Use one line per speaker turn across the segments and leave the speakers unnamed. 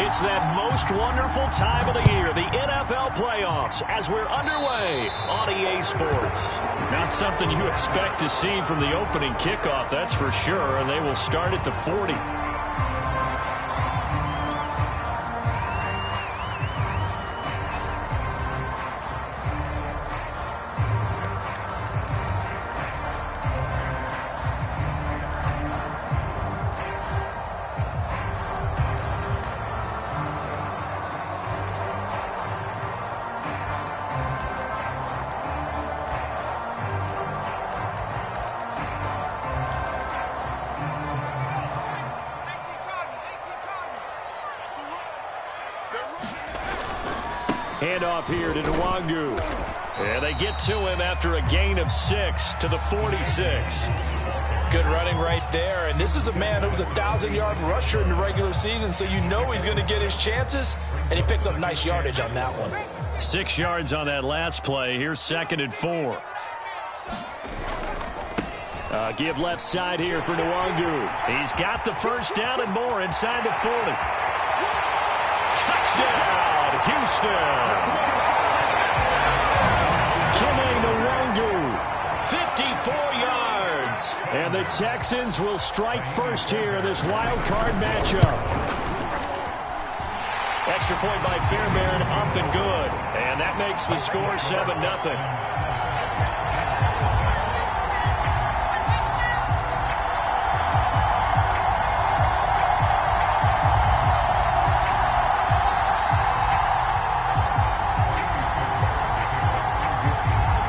It's that most wonderful time of the year, the NFL playoffs, as we're underway on EA Sports.
Not something you expect to see from the opening kickoff, that's for sure, and they will start at the 40. Handoff here to Nwangu. And they get to him after a gain of 6 to the 46.
Good running right there. And this is a man who was a 1,000-yard rusher in the regular season, so you know he's going to get his chances. And he picks up nice yardage on that one.
6 yards on that last play. Here's 2nd and 4. Give left side here for Nwangu. He's got the first down and more inside the 40. Touchdown, Houston. Nwangu, 54 yards. And the Texans will strike first here in this wild card matchup. Extra point by Fairbairn, up and good. And that makes the score 7-0.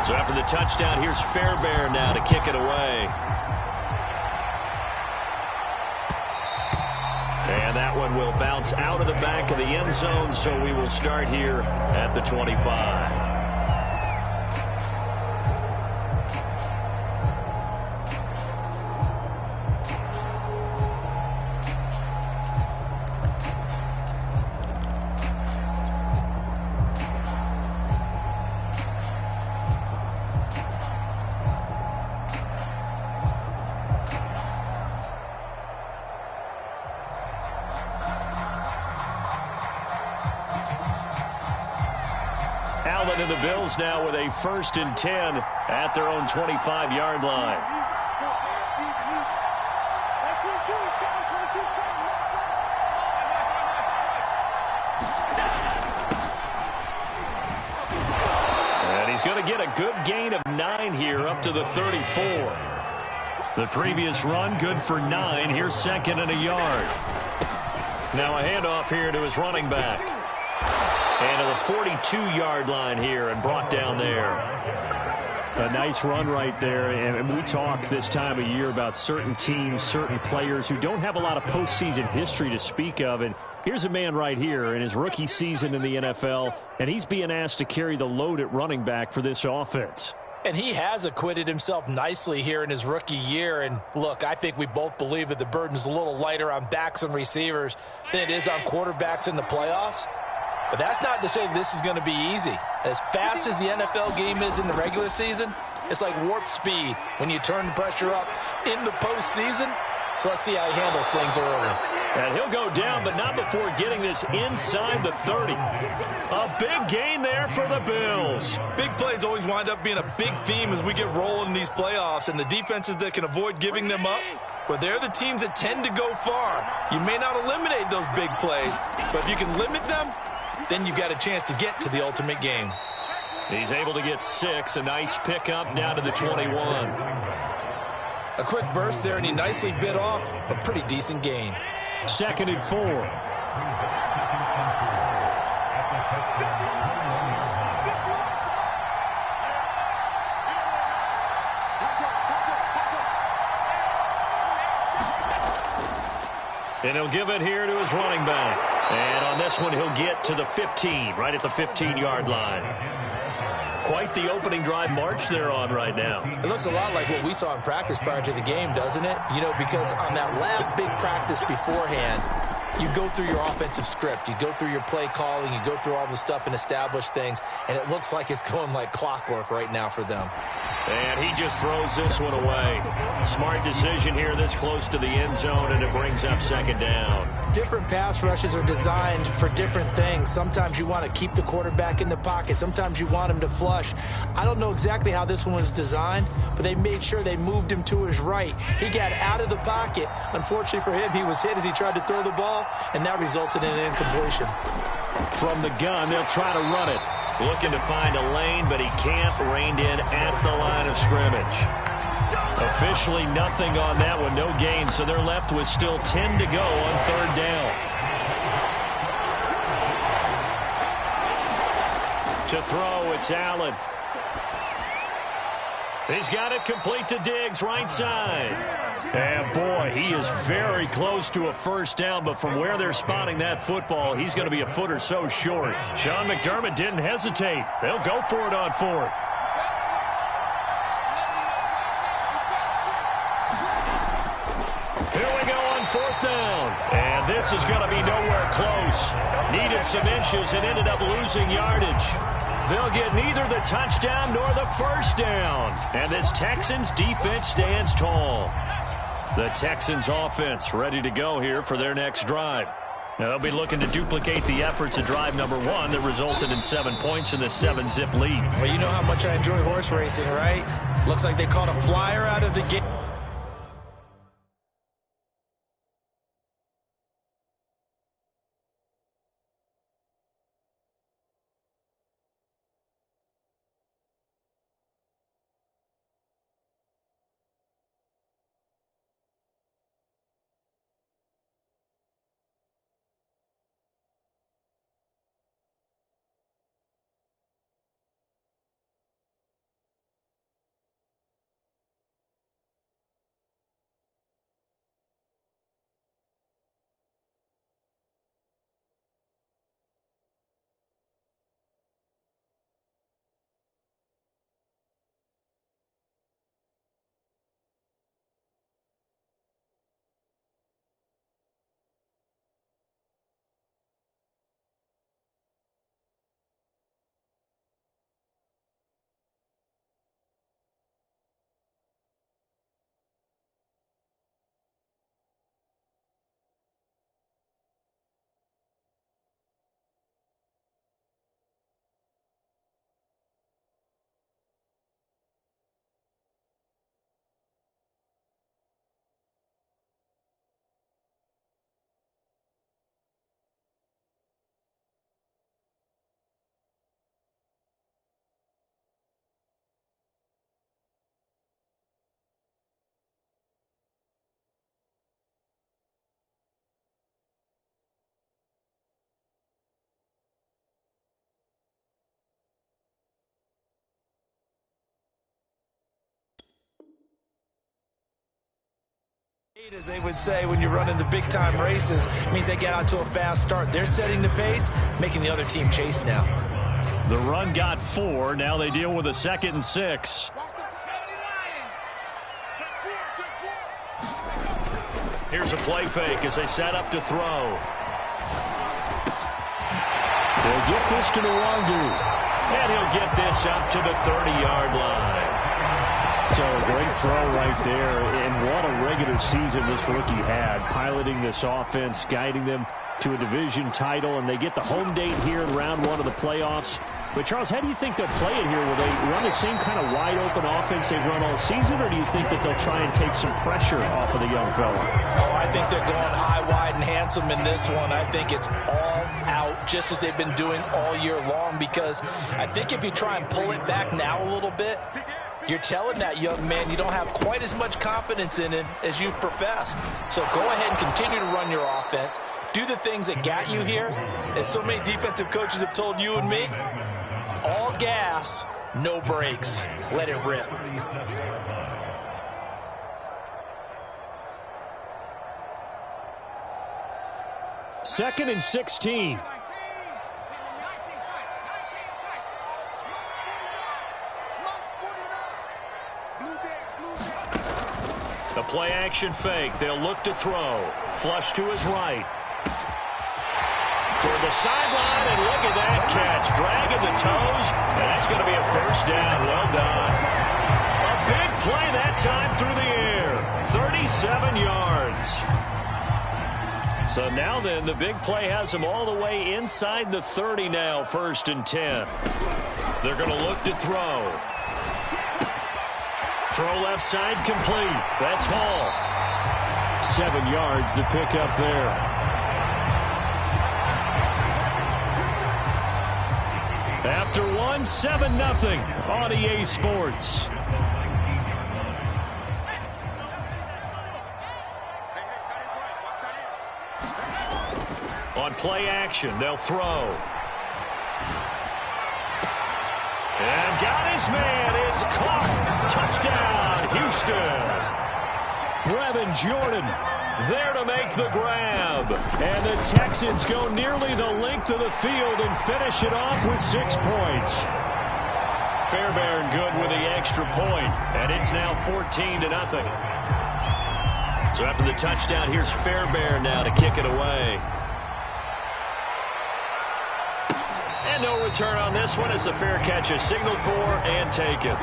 So after the touchdown, here's Fairbairn now to kick it away. And that one will bounce out of the back of the end zone, so we will start here at the 25. Allen and the Bills now with a 1st and 10 at their own 25-yard line. And he's going to get a good gain of 9 here up to the 34. The previous run good for 9. Here's 2nd and a yard. Now a handoff here to his running back. And to the 42-yard line here and brought down there. A nice run right there. And we talk this time of year about certain teams, certain players who don't have a lot of postseason history to speak of. And here's a man right here in his rookie season in the NFL, and he's being asked to carry the load at running back for this offense.
And he has acquitted himself nicely here in his rookie year. And look, I think we both believe that the burden's a little lighter on backs and receivers than it is on quarterbacks in the playoffs. But that's not to say this is going to be easy. As fast as the NFL game is in the regular season, it's like warp speed when you turn the pressure up in the postseason. So let's see how he handles things early.
And he'll go down, but not before getting this inside the 30. A big gain there for the Bills.
Big plays always wind up being a big theme as we get rolling in these playoffs, and the defenses that can avoid giving them up, but they're the teams that tend to go far. You may not eliminate those big plays, but if you can limit them, then you've got a chance to get to the ultimate game.
He's able to get 6. A nice pickup down to the 21.
A quick burst there, and he nicely bit off a pretty decent gain.
2nd and 4. And he'll give it here to his running back. And on this one, he'll get to the 15, right at the 15-yard line. Quite the opening drive march they're on right now.
It looks a lot like what we saw in practice prior to the game, doesn't it? You know, because on that last big practice beforehand, you go through your offensive script. You go through your play calling. You go through all the stuff and establish things. And it looks like it's going like clockwork right now for them.
And he just throws this one away. Smart decision here this close to the end zone, and it brings up 2nd down.
different pass rushes are designed for different things. Sometimes you want to keep the quarterback in the pocket. Sometimes you want him to flush. I don't know exactly how this one was designed, but they made sure they moved him to his right. He got out of the pocket. Unfortunately for him, he was hit as he tried to throw the ball, and that resulted in an incompletion.
From the gun, they'll try to run it. Looking to find a lane, but he can't. Reined in at the line of scrimmage. Officially nothing on that one, no gain, so they're left with still 10 to go on third down. To throw, it's Allen. He's got it complete to Diggs, right side. And boy, he is very close to a first down, but from where they're spotting that football, he's going to be a foot or so short. Sean McDermott didn't hesitate. They'll go for it on fourth. Here we go on fourth down. And this is going to be nowhere close. Needed some inches and ended up losing yardage. They'll get neither the touchdown nor the first down. And this Texans defense stands tall. The Texans offense ready to go here for their next drive. Now they'll be looking to duplicate the efforts of drive number 1 that resulted in 7 points in the 7-zip lead.
Well, you know how much I enjoy horse racing, right? Looks like they caught a flyer out of the game. As they would say when you're running the big-time races, means they get out to a fast start. They're setting the pace, making the other team chase now.
The run got 4. Now they deal with a 2nd and 6. Here's a play fake as they set up to throw. They'll get this to Nwangu. And he'll get this up to the 30-yard line. So great throw right there, and what a regular season this rookie had, piloting this offense, guiding them to a division title, and they get the home date here in round 1 of the playoffs. But, Charles, how do you think they'll play it here? Will they run the same kind of wide-open offense they've run all season, or do you think that they'll try and take some pressure off of the young fella?
Oh, I think they're going high, wide, and handsome in this one. I think it's all out, just as they've been doing all year long, because I think if you try and pull it back now a little bit, you're telling that young man you don't have quite as much confidence in him as you've professed. So go ahead and continue to run your offense. Do the things that got you here. As so many defensive coaches have told you and me, all gas, no brakes. Let it rip.
Second and 16. The play action fake. They'll look to throw. Flush to his right. Toward the sideline, and look at that catch. Dragging the toes, and that's going to be a first down. Well done. A big play that time through the air. 37 yards. So now then, the big play has them all the way inside the 30 now, 1st and 10. They're going to look to throw. Throw left side complete. That's Hall. 7 yards the pickup there. After 1, 7-0 on EA Sports. On play action, they'll throw. And got his man. It's caught. Touchdown, Houston. Brevin Jordan there to make the grab. And the Texans go nearly the length of the field and finish it off with 6 points. Fairbairn good with the extra point, and it's now 14-0. So after the touchdown, here's Fairbairn now to kick it away. And no return on this one as the fair catch is signaled for and taken.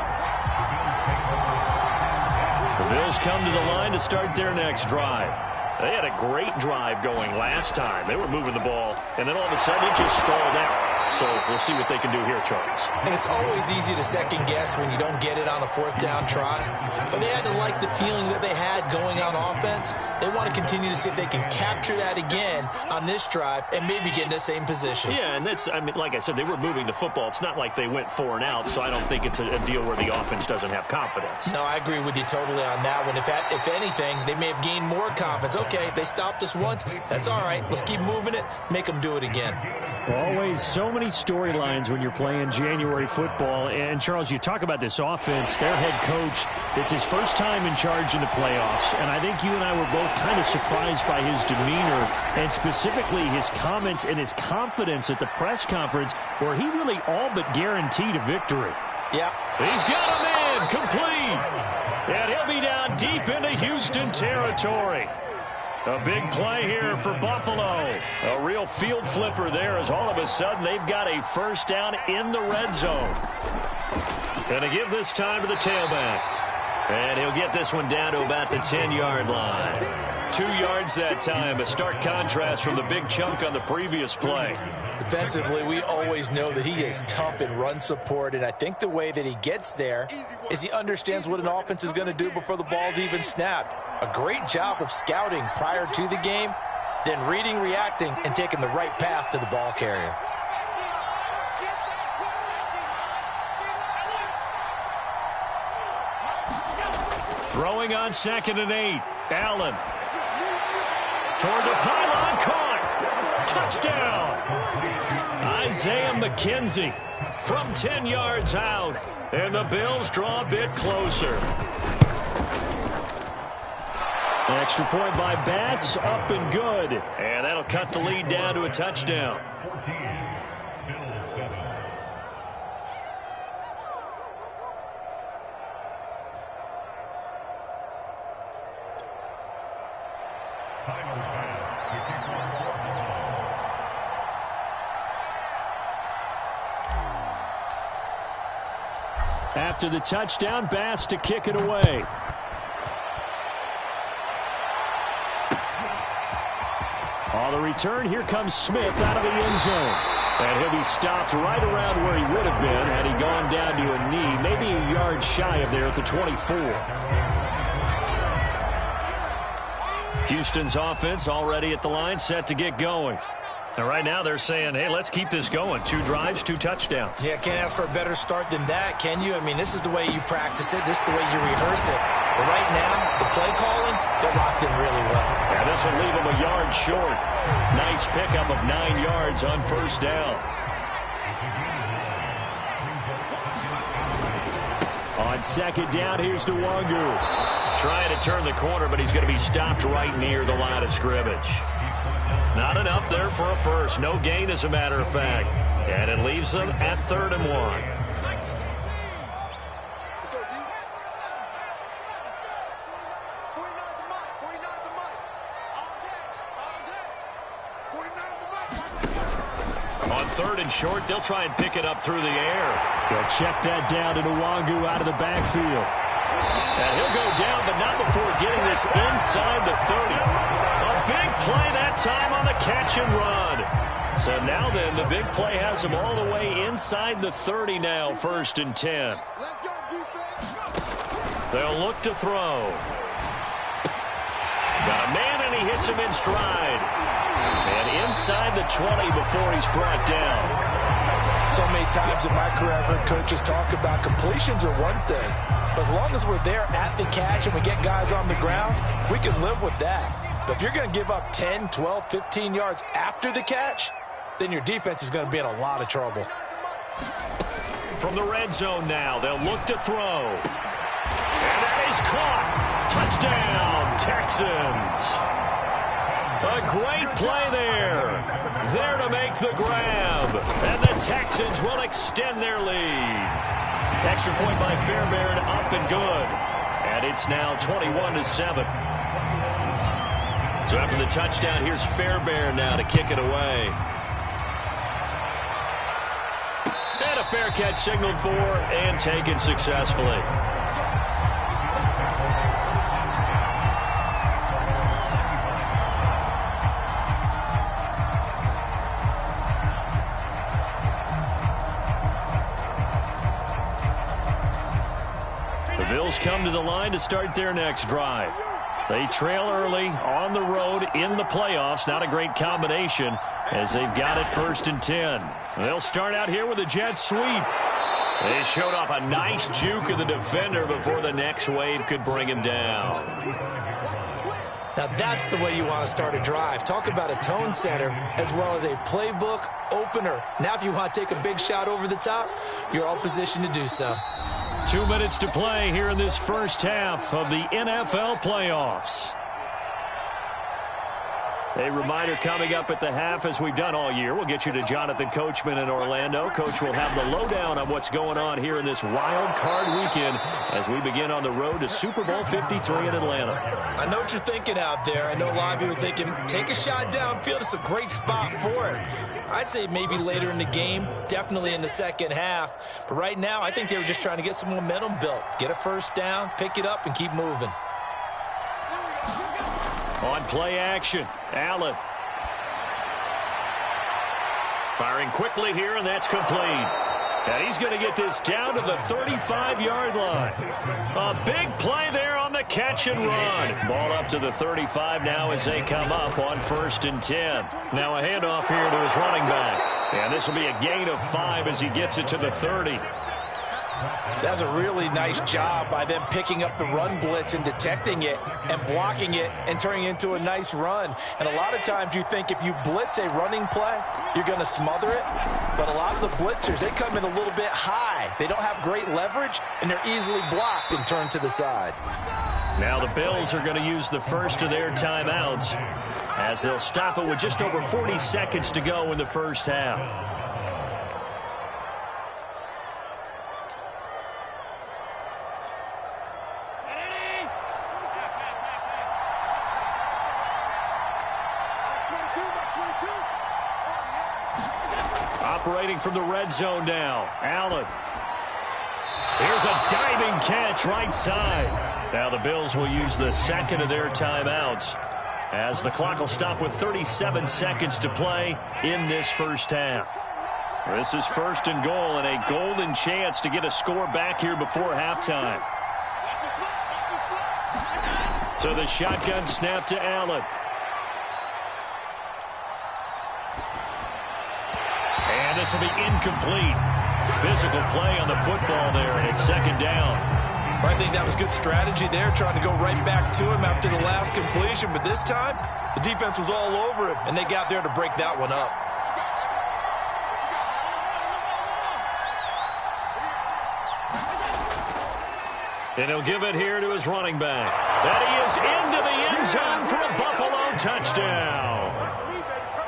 The Bills come to the line to start their next drive. They had a great drive going last time. They were moving the ball, and then all of a sudden it just stalled out. So we'll see what they can do here, Charles.
And it's always easy to second guess when you don't get it on a 4th down try. But they had to like the feeling that they had going on offense. They want to continue to see if they can capture that again on this drive and maybe get in the same position.
Yeah, and that's, I mean, like I said, they were moving the football. It's not like they went 4 and out, so I don't think it's a deal where the offense doesn't have confidence.
No, I agree with you totally on that one. If anything, they may have gained more confidence. Okay, they stopped us once. That's all right. Let's keep moving it. Make them do it again.
Always so many storylines when you're playing January football. And, Charles, you talk about this offense, their head coach, it's his first time in charge in the playoffs. And I think you and I were both kind of surprised by his demeanor and specifically his comments and his confidence at the press conference where he really all but guaranteed a victory.
Yeah.
He's got a man complete. And he'll be down deep into Houston territory. A big play here for Buffalo. A real field flipper there as all of a sudden they've got a 1st down in the red zone. Going to give this time to the tailback. And he'll get this one down to about the 10-yard line. 2 yards that time. A stark contrast from the big chunk on the previous play.
Defensively, we always know that he is tough in run support, and I think the way that he gets there is he understands what an offense is going to do before the ball's even snapped. A great job of scouting prior to the game, then reading, reacting, and taking the right path to the ball carrier.
Throwing on 2nd and 8. Allen. Toward the pylon, caught. Touchdown. Isaiah McKenzie from 10 yards out. And the Bills draw a bit closer. Extra point by Bass, up and good. And that'll cut the lead down to a touchdown. After the touchdown, Bass to kick it away. On the return, here comes Smith out of the end zone. And he'll be stopped right around where he would have been had he gone down to a knee, maybe a yard shy of there at the 24. Houston's offense already at the line, set to get going. And right now they're saying, hey, let's keep this going. 2 drives, 2 touchdowns.
Yeah, can't ask for a better start than that, can you? I mean, this is the way you practice it. This is the way you rehearse it. But right now, the play calling, they're locked in really well.
And this will leave them a yard short. Nice pickup of 9 yards on 1st down. On 2nd down, here's Nwangu. Trying to turn the corner, but he's going to be stopped right near the line of scrimmage. Not enough there for a first. No gain, as a matter of fact. And it leaves them at 3rd and 1. On 3rd and short, they'll try and pick it up through the air. They'll check that down to Nwangu out of the backfield. And he'll go down, but not before getting this inside the 30. A big play that time on the catch and run. So now then, the big play has him all the way inside the 30 now, 1st and 10. They'll look to throw. Got a man, and he hits him in stride. And inside the 20 before he's brought down.
So many times in my career, I've heard coaches talk about completions are one thing. But as long as we're there at the catch and we get guys on the ground, we can live with that. But if you're going to give up 10, 12, 15 yards after the catch, then your defense is going to be in a lot of trouble.
From the red zone now, they'll look to throw. And that is caught. Touchdown, Texans. A great play there. There to make the grab. And the Texans will extend their lead. Extra point by Fairbairn, up and good. And it's now 21-7. So after the touchdown, here's Fairbairn now to kick it away. And a fair catch signaled for and taken successfully. The Bills come to the line to start their next drive. They trail early on the road in the playoffs. Not a great combination as they've got it 1st and 10. They'll start out here with a jet sweep. They showed off a nice juke of the defender before the next wave could bring him down.
Now that's the way you want to start a drive. Talk about a tone setter as well as a playbook opener. Now if you want to take a big shot over the top, you're all positioned to do so.
2 minutes to play here in this first half of the NFL playoffs. A reminder coming up at the half, as we've done all year. We'll get you to Jonathan Coachman in Orlando. Coach will have the lowdown on what's going on here in this wild card weekend as we begin on the road to Super Bowl 53 in Atlanta.
I know what you're thinking out there. I know a lot of you are thinking, take a shot downfield. It's a great spot for it. I'd say maybe later in the game, definitely in the second half. But right now, I think they were just trying to get some momentum built. Get a first down, pick it up, and keep moving.
On play action, Allen. Firing quickly here, and that's complete. And he's going to get this down to the 35-yard line. A big play there on the catch and run. Ball up to the 35 now as they come up on 1st and 10. Now a handoff here to his running back. And this will be a gain of 5 as he gets it to the 30.
That's a really nice job by them picking up the run blitz and detecting it and blocking it and turning it into a nice run. And a lot of times you think if you blitz a running play, you're going to smother it. But a lot of the blitzers, they come in a little bit high. They don't have great leverage, and they're easily blocked and turned to the side.
Now the Bills are going to use the first of their timeouts as they'll stop it with just over 40 seconds to go in the first half. Operating from the red zone now, Allen. Here's a diving catch right side. Now the Bills will use the second of their timeouts as the clock will stop with 37 seconds to play in this first half. This is 1st and goal and a golden chance to get a score back here before halftime. So the shotgun snap to Allen. And this will be incomplete. Physical play on the football there, and it's 2nd down.
I think that was good strategy there, trying to go right back to him after the last completion. But this time, the defense was all over him, and they got there to break that one up.
And he'll give it here to his running back. And he is into the end zone for a Buffalo touchdown.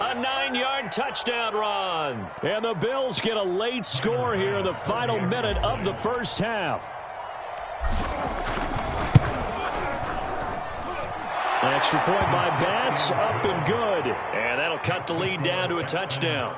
A 9-yard touchdown run. And the Bills get a late score here in the final minute of the first half. Extra point by Bass, up and good. And that'll cut the lead down to a touchdown.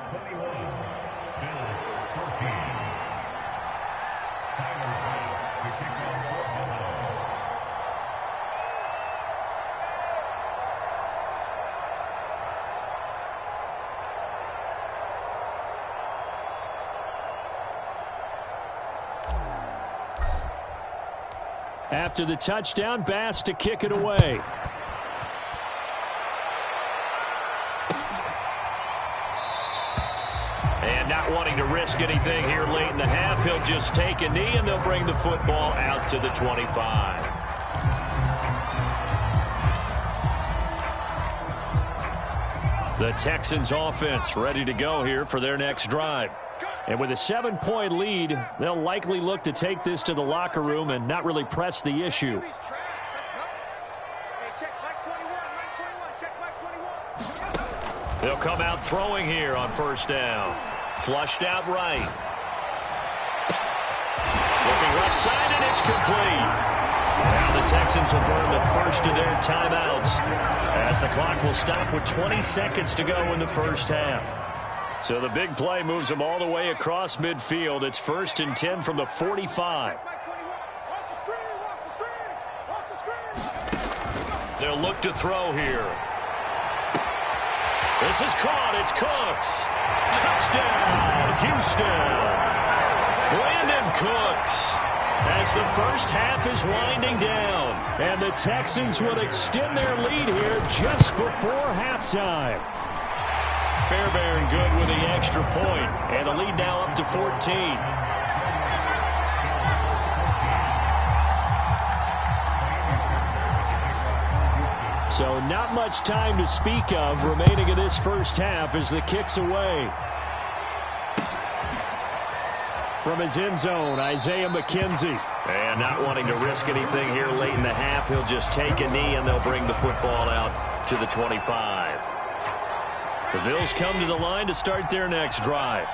After the touchdown, Bass to kick it away. And not wanting to risk anything here late in the half, he'll just take a knee, and they'll bring the football out to the 25. The Texans offense ready to go here for their next drive. And with a 7-point lead, they'll likely look to take this to the locker room and not really press the issue. They'll come out throwing here on first down. Flushed out right. Looking left side, and it's complete. Now the Texans will burn the first of their timeouts as the clock will stop with 20 seconds to go in the first half. So the big play moves them all the way across midfield. It's 1st and 10 from the 45. They'll look to throw here. This is caught. It's Cooks. Touchdown, Houston. Brandon Cooks. As the first half is winding down. And the Texans will extend their lead here just before halftime. Fairbairn good with the extra point, and the lead now up to 14. So not much time to speak of remaining in this first half as the kick's away. From his end zone, Isaiah McKenzie. And not wanting to risk anything here late in the half, he'll just take a knee, and they'll bring the football out to the 25. The Bills come to the line to start their next drive.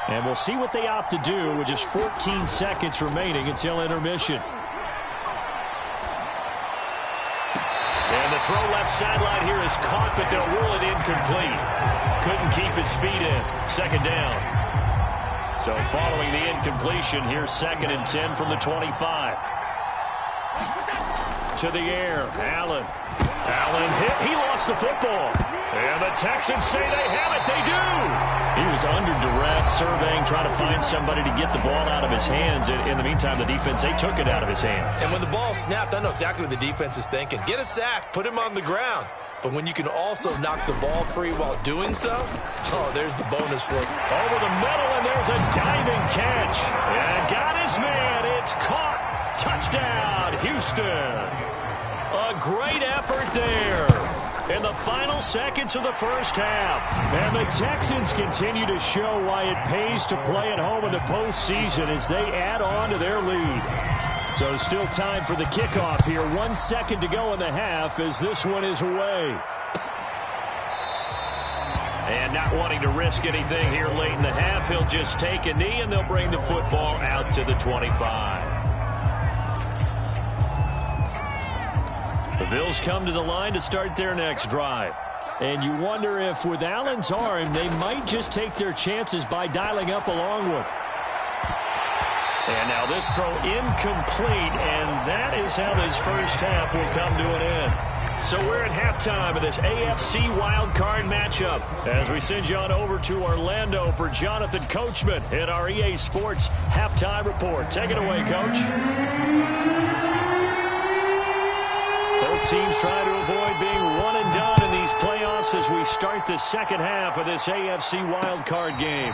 And we'll see what they opt to do with just 14 seconds remaining until intermission. And the throw left sideline here is caught, but they'll rule it incomplete. Couldn't keep his feet in. Second down. So following the incompletion, here's 2nd and 10 from the 25. To the air, Allen. Allen hit. He lost the football. And the Texans say they have it. They do. He was under duress, surveying, trying to find somebody to get the ball out of his hands. In the meantime, the defense, they took it out of his hands.
And when the ball snapped, I know exactly what the defense is thinking. Get a sack, put him on the ground. But when you can also knock the ball free while doing so, oh, there's the bonus for it.
Over the middle, and there's a diving catch. And got his man. It's caught. Touchdown, Houston. A great effort there in the final seconds of the first half. And the Texans continue to show why it pays to play at home in the postseason as they add on to their lead. So still time for the kickoff here. 1 second to go in the half as this one is away. And not wanting to risk anything here late in the half, he'll just take a knee, and they'll bring the football out to the 25. The Bills come to the line to start their next drive. And you wonder if with Allen's arm, they might just take their chances by dialing up a long one. And now this throw incomplete, and that is how this first half will come to an end. So we're at halftime of this AFC wildcard matchup as we send you on over to Orlando for Jonathan Coachman in our EA Sports Halftime Report. Take it away, Coach. Both teams trying to avoid being one and done in these playoffs as we start the second half of this AFC wildcard game.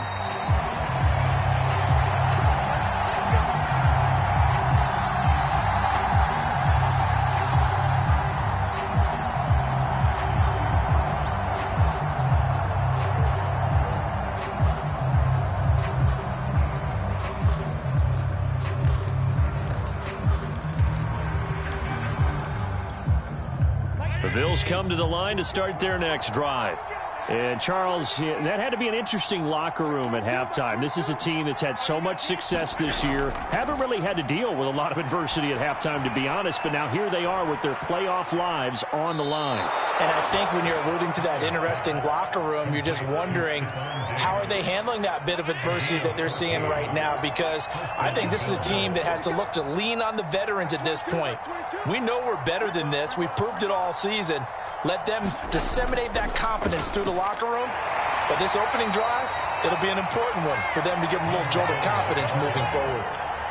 Bills come to the line to start their next drive. And, Charles, that had to be an interesting locker room at halftime. This is a team that's had so much success this year. Haven't really had to deal with a lot of adversity at halftime, to be honest. But now here they are with their playoff lives on the line.
And I think when you're alluding to that interesting locker room, you're just wondering, how are they handling that bit of adversity that they're seeing right now? Because I think this is a team that has to look to lean on the veterans at this point. We know we're better than this. We've proved it all season. Let them disseminate that confidence through the locker room. But this opening drive, it'll be an important one for them to give them a little jolt of confidence moving forward.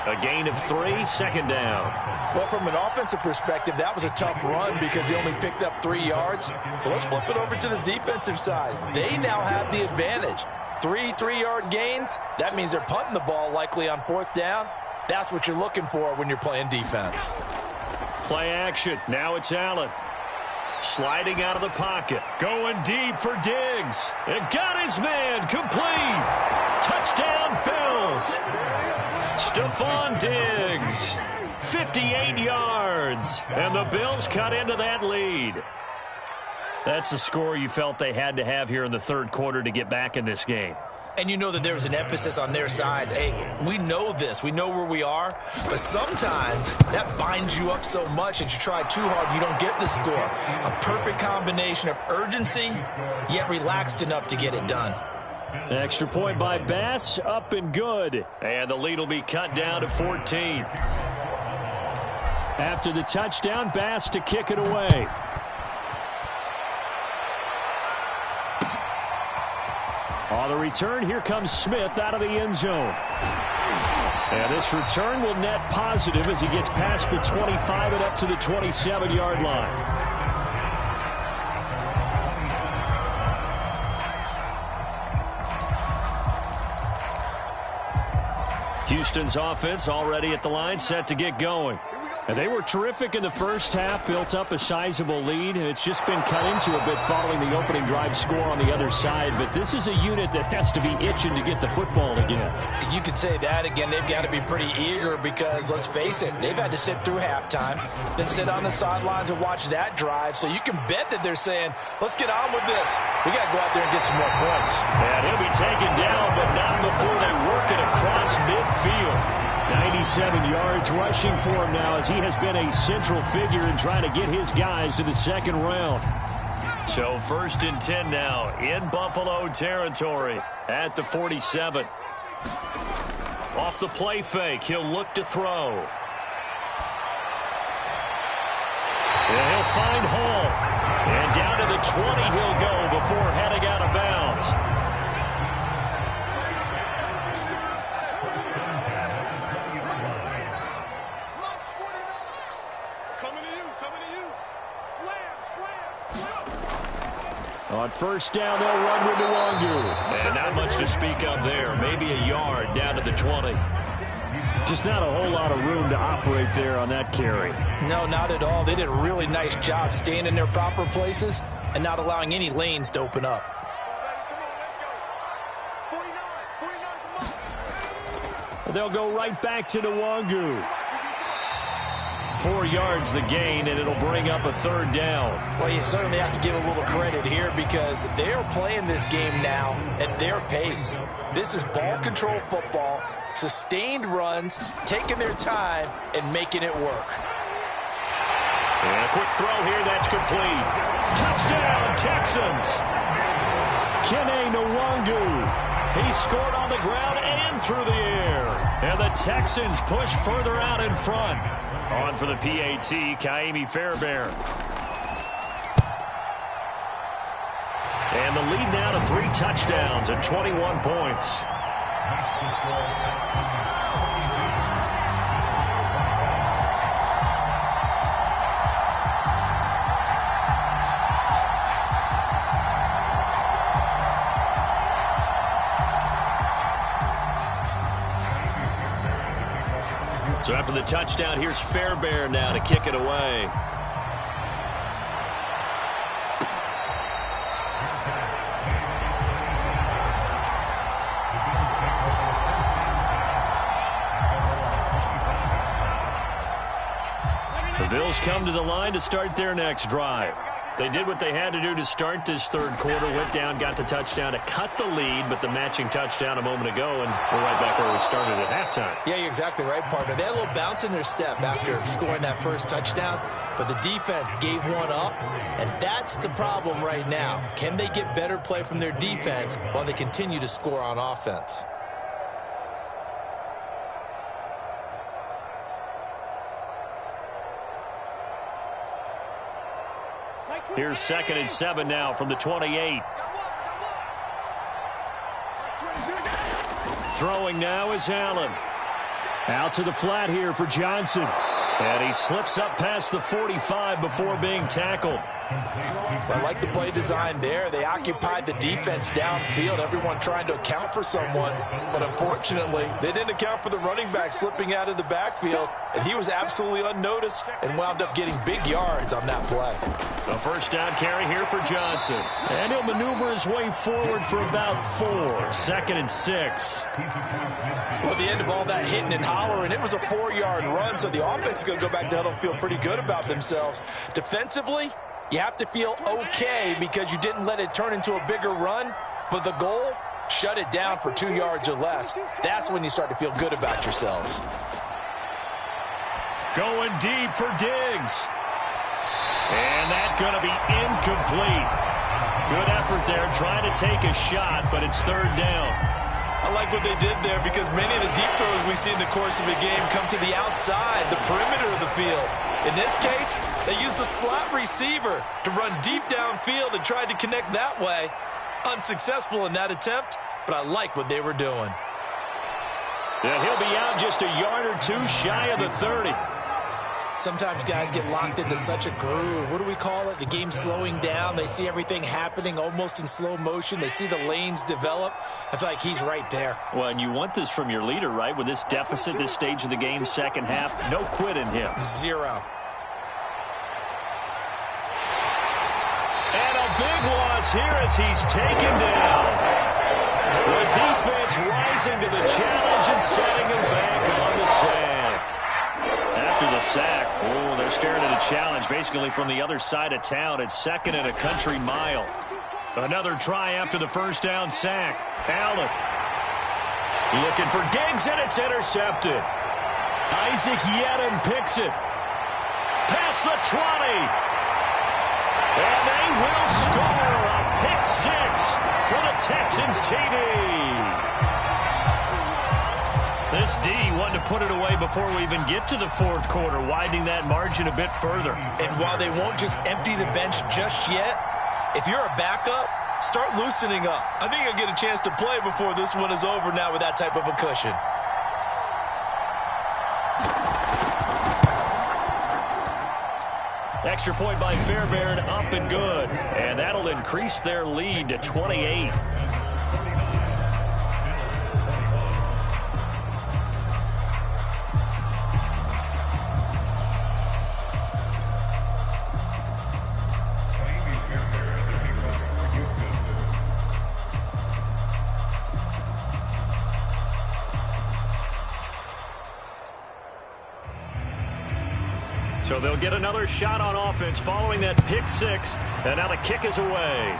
A gain of 3, second down.
Well, from an offensive perspective, that was a tough run because he only picked up 3 yards. But let's flip it over to the defensive side. They now have the advantage. 3 3-yard gains, that means they're punting the ball likely on 4th down. That's what you're looking for when you're playing defense.
Play action. Now it's Allen. Sliding out of the pocket. Going deep for Diggs. And got his man. Complete. Touchdown, Bills. Stephon Diggs. 58 yards. And the Bills cut into that lead. That's the score you felt they had to have here in the third quarter to get back in this game.
And you know that there's an emphasis on their side. Hey, we know this. We know where we are. But sometimes that binds you up so much that you try too hard, you don't get the score. A perfect combination of urgency, yet relaxed enough to get it done.
An extra point by Bass, up and good. And the lead will be cut down to 14. After the touchdown, Bass to kick it away. On the return, here comes Smith out of the end zone. And this return will net positive as he gets past the 25 and up to the 27-yard line. Houston's offense already at the line, set to get going. And they were terrific in the first half, built up a sizable lead, and it's just been cut into a bit following the opening drive score on the other side. But this is a unit that has to be itching to get the football again.
You could say that again. They've got to be pretty eager because, let's face it, they've had to sit through halftime, then sit on the sidelines and watch that drive. So you can bet that they're saying, let's get on with this. We got to go out there and get some more points.
And he'll be taken down, but not before they work it across midfield. 97 yards rushing for him now as he has been a central figure in trying to get his guys to the second round. So 1st and 10 now in Buffalo territory at the 47. Off the play fake, he'll look to throw. And he'll find Hall. And down to the 20 he'll go before heading out of bounds. On 1st down, they'll run with Nwangu. And not much to speak of there. Maybe a yard down to the 20. Just not a whole lot of room to operate there on that carry.
No, not at all. They did a really nice job staying in their proper places and not allowing any lanes to open up.
They'll go right back to Nwangu. 4 yards the gain, and it'll bring up a 3rd down.
Well, you certainly have to give a little credit here because they are playing this game now at their pace. This is ball control football, sustained runs, taking their time, and making it work.
And a quick throw here, that's complete. Touchdown, Texans! Kene Nwangu. He scored on the ground and through the air. And the Texans push further out in front. On for the PAT, Kaimi Fairbairn. And the lead now to 3 touchdowns and 21 points. So after the touchdown, here's Fairbairn now to kick it away. The Bills come to the line to start their next drive. They did what they had to do to start this third quarter, went down, got the touchdown to cut the lead, but the matching touchdown a moment ago, and we're right back where we started at halftime.
Yeah, you're exactly right, partner. They had a little bounce in their step after scoring that first touchdown, but the defense gave one up, and that's the problem right now. Can they get better play from their defense while they continue to score on offense?
Here's 2nd and 7 now from the 28. Throwing now is Allen. Out to the flat here for Johnson. And he slips up past the 45 before being tackled.
I like the play design there. They occupied the defense downfield, everyone trying to account for someone. But unfortunately, they didn't account for the running back slipping out of the backfield. And he was absolutely unnoticed and wound up getting big yards on that play.
A first down carry here for Johnson. And he'll maneuver his way forward for about 4. 2nd and 6.
Well, at the end of all that hitting and hollering, it was a 4-yard run, so the offense is going to go back down and feel pretty good about themselves. Defensively, you have to feel okay because you didn't let it turn into a bigger run, but the goal, shut it down for 2 yards or less. That's when you start to feel good about yourselves.
Going deep for Diggs. And that's going to be incomplete. Good effort there trying to take a shot, but it's 3rd down.
I like what they did there because many of the deep throws we see in the course of a game come to the outside, the perimeter of the field. In this case, they used the slot receiver to run deep downfield and tried to connect that way. Unsuccessful in that attempt, but I like what they were doing.
Yeah, he'll be out just a yard or 2 shy of the 30.
Sometimes guys get locked into such a groove. What do we call it? The game slowing down. They see everything happening almost in slow motion. They see the lanes develop. I feel like he's right there.
Well, and you want this from your leader, right? With this deficit, this stage of the game, second half, no quit in him.
0.
And a big loss here as he's taken down. The defense rising to the challenge and setting him back on the sack. After the sack, they're staring at a challenge basically from the other side of town. It's 2nd and a country mile. Another try after the first down sack. Allen looking for Diggs, and it's intercepted. Isaac Yedem picks it. Past the 20. And they will score a pick 6 for the Texans TD. This D wanted to put it away before we even get to the 4th quarter, widening that margin a bit further.
And while they won't just empty the bench just yet, if you're a backup, start loosening up. I think you'll get a chance to play before this one is over now with that type of a cushion.
Extra point by Fairbairn, up and good. And that'll increase their lead to 28. So they'll get another shot on offense following that pick 6. And now the kick is away.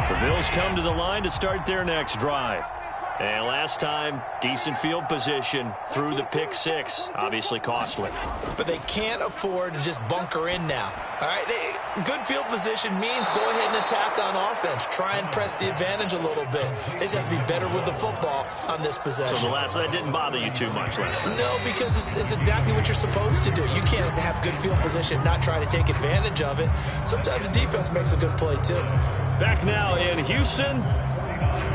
The Bills come to the line to start their next drive. And last time, decent field position through the pick 6. Obviously costly.
But they can't afford to just bunker in now. All right, good field position means go ahead and attack on offense. Try and press the advantage a little bit. They just have to be better with the football on this possession.
So that didn't bother you too much last time?
No, because it's exactly what you're supposed to do. You can't have good field position, not try to take advantage of it. Sometimes the defense makes a good play, too.
Back now in Houston.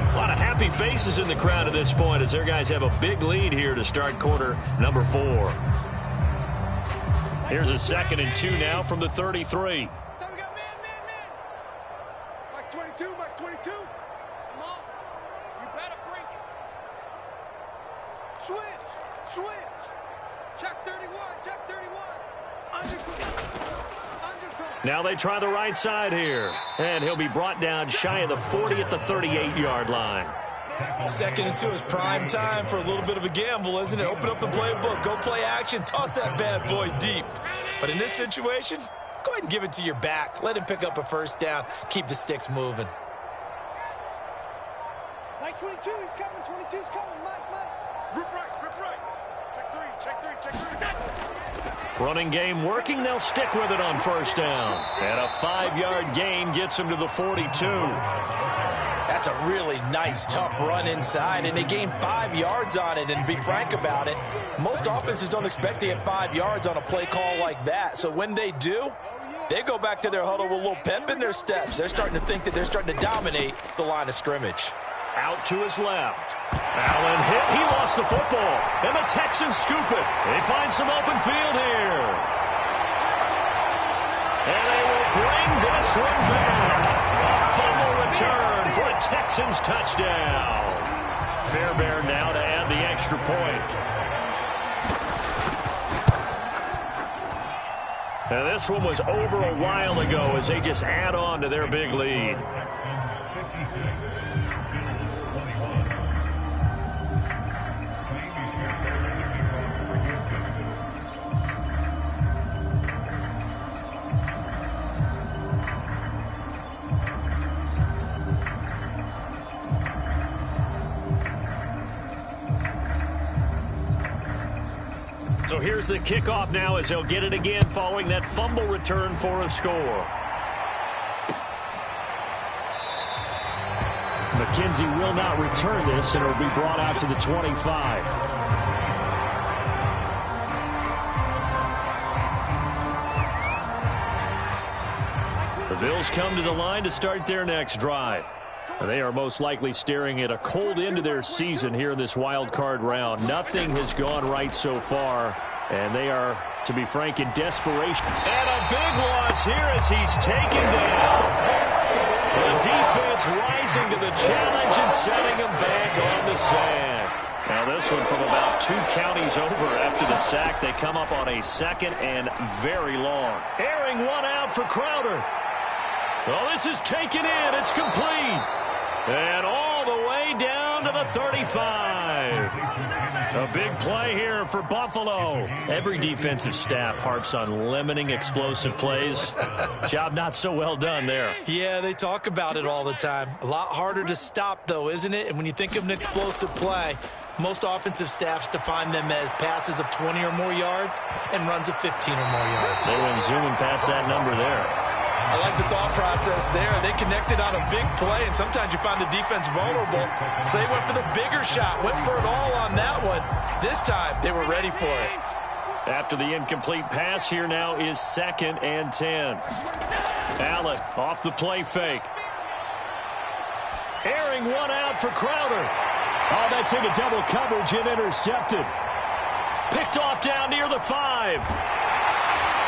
A lot of happy faces in the crowd at this point as their guys have a big lead here to start quarter number 4. Here's a 2nd and 2 now from the 33.
So we got man. Max 22, Max 22. Come on. You better bring it. Switch. Check 31, check 31.
Now they try the right side here. And he'll be brought down shy of the 40 at the 38-yard line.
2nd and 2 is prime time for a little bit of a gamble, isn't it? Open up the playbook, go play action, toss that bad boy deep. But in this situation, go ahead and give it to your back. Let him pick up a first down. Keep the sticks moving.
Like 22, he's coming. 22's coming. Mike. Rip right. Check 3.
Running game working. They'll stick with it on first down. And a 5-yard gain gets him to the 42.
That's a really nice, tough run inside, and they gained 5 yards on it. And to be frank about it, most offenses don't expect to get 5 yards on a play call like that. So when they do, they go back to their huddle with a little pep in their steps. They're starting to think that they're starting to dominate the line of scrimmage.
Out to his left. Allen hit. He lost the football. And the Texans scoop it. They find some open field here. And they will bring this one back. A fumble return for a Texans touchdown. Fairbairn now to add the extra point. Now this one was over a while ago as they just add on to their big lead. So here's the kickoff now as they'll get it again following that fumble return for a score. McKenzie will not return this, and it'll be brought out to the 25. The Bills come to the line to start their next drive. They are most likely staring at a cold end to their season here in this wild card round. Nothing has gone right so far, and they are, to be frank, in desperation. And a big loss here as he's taken down. The defense rising to the challenge and setting him back on the sand. Now this one from about 2 counties over after the sack. They come up on a second and very long. Airing one out for Crowder. Well, this is taken in. It's complete. And all the way down to the 35. A big play here for Buffalo. Every defensive staff harps on limiting explosive plays. Job not so well done there.
Yeah, they talk about it all the time. A lot harder to stop, though, isn't it? And when you think of an explosive play, most offensive staffs define them as passes of 20 or more yards and runs of 15 or more yards.
They went zooming past that number there.
I like the thought process there. They connected on a big play, and sometimes you find the defense vulnerable. So they went for the bigger shot, went for it all on that one. This time, they were ready for it.
After the incomplete pass, here now is 2nd and 10. Allen off the play fake. Airing one out for Crowder. Oh, that's into double coverage and intercepted. Picked off down near the 5.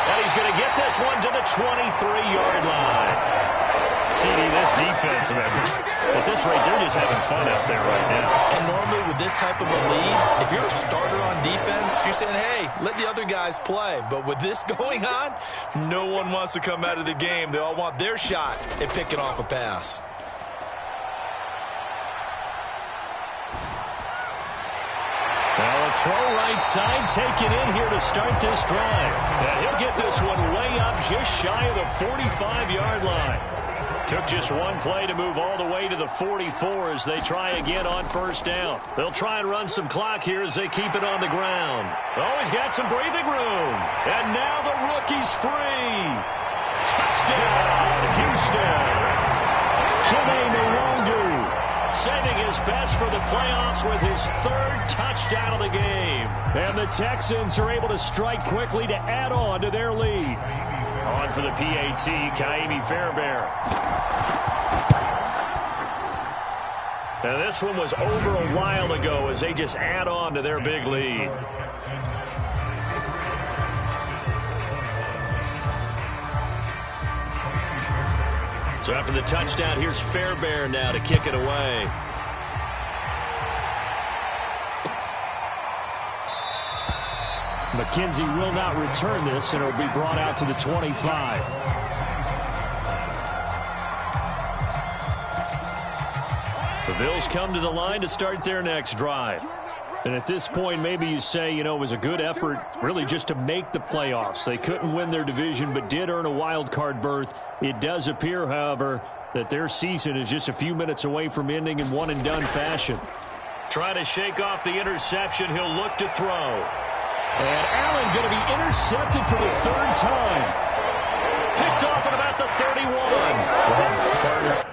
And he's going to get this one to the 23-yard line. CD, this defense, at this rate, they're just having fun out there right now.
And normally with this type of a lead, if you're a starter on defense, you're saying, hey, let the other guys play. But with this going on,
no one wants to come out of the game. They all want their shot at picking off a pass.
Now a throw right side taken in here to start this drive. And he'll get this one way up just shy of the 45-yard line. Took just one play to move all the way to the 44 as they try again on first down. They'll try and run some clock here as they keep it on the ground. Oh, he's got some breathing room. And now the rookie's free. Touchdown, Houston. Kene Nwangwu saving his best for the playoffs with his 3rd touchdown of the game. And the Texans are able to strike quickly to add on to their lead. On for the PAT, Kaimi Fairbairn. Now this one was over a while ago as they just add on to their big lead. So after the touchdown, here's Fairbairn now to kick it away. McKenzie will not return this, and it'll be brought out to the 25. The Bills come to the line to start their next drive. And at this point, maybe you say, you know, it was a good effort really just to make the playoffs. They couldn't win their division but did earn a wild card berth. It does appear, however, that their season is just a few minutes away from ending in one-and-done fashion. Trying to shake off the interception. He'll look to throw. And Allen going to be intercepted for the 3rd time. Picked off at about the 31.